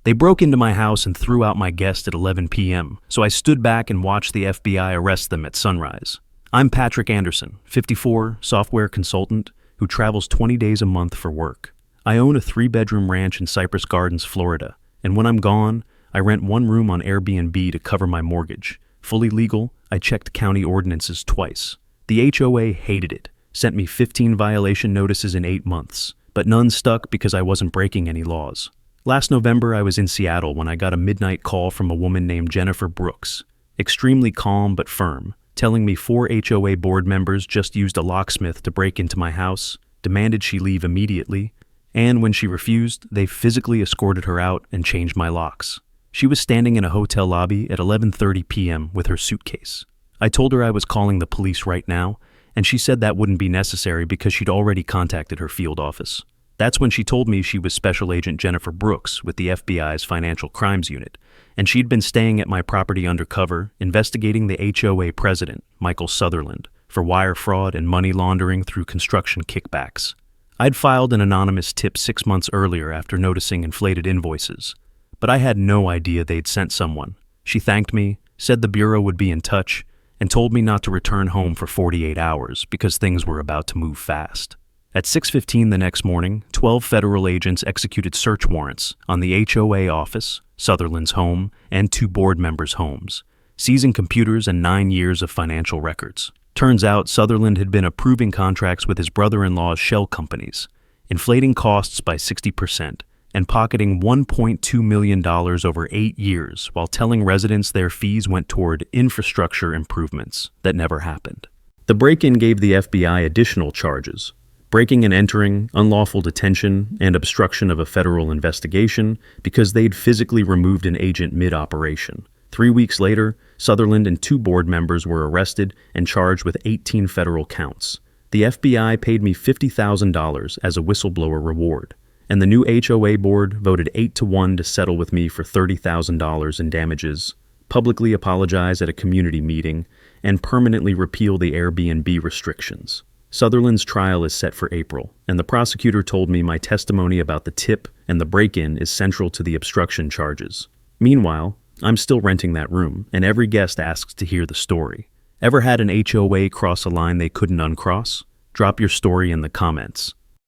They broke into my house and threw out my guest at 11 p.m., so I stood back and watched the FBI arrest them at sunrise. I'm Patrick Anderson, 54, software consultant, who travels 20 days a month for work. I own a 3-bedroom ranch in Cypress Gardens, Florida, and when I'm gone, I rent one room on Airbnb to cover my mortgage. Fully legal, I checked county ordinances twice. The HOA hated it, sent me 15 violation notices in 8 months, but none stuck because I wasn't breaking any laws. Last November, I was in Seattle when I got a midnight call from a woman named Jennifer Brooks, extremely calm but firm, telling me 4 HOA board members just used a locksmith to break into my house, demanded she leave immediately, and when she refused, they physically escorted her out and changed my locks. She was standing in a hotel lobby at 11:30 p.m. with her suitcase. I told her I was calling the police right now, and she said that wouldn't be necessary because she'd already contacted her field office. That's when she told me she was Special Agent Jennifer Brooks with the FBI's Financial Crimes Unit, and she'd been staying at my property undercover, investigating the HOA president, Michael Sutherland, for wire fraud and money laundering through construction kickbacks. I'd filed an anonymous tip 6 months earlier after noticing inflated invoices, but I had no idea they'd sent someone. She thanked me, said the Bureau would be in touch, and told me not to return home for 48 hours because things were about to move fast. At 6:15 the next morning, 12 federal agents executed search warrants on the HOA office, Sutherland's home, and 2 board members' homes, seizing computers and 9 years of financial records. Turns out Sutherland had been approving contracts with his brother-in-law's shell companies, inflating costs by 60%, and pocketing $1.2 million over 8 years while telling residents their fees went toward infrastructure improvements that never happened. The break-in gave the FBI additional charges: breaking and entering, unlawful detention, and obstruction of a federal investigation because they'd physically removed an agent mid-operation. 3 weeks later, Sutherland and 2 board members were arrested and charged with 18 federal counts. The FBI paid me $50,000 as a whistleblower reward, and the new HOA board voted 8-1 to settle with me for $30,000 in damages, publicly apologize at a community meeting, and permanently repeal the Airbnb restrictions. Sutherland's trial is set for April, and the prosecutor told me my testimony about the tip and the break-in is central to the obstruction charges. Meanwhile, I'm still renting that room, and every guest asks to hear the story. Ever had an HOA cross a line they couldn't uncross? Drop your story in the comments.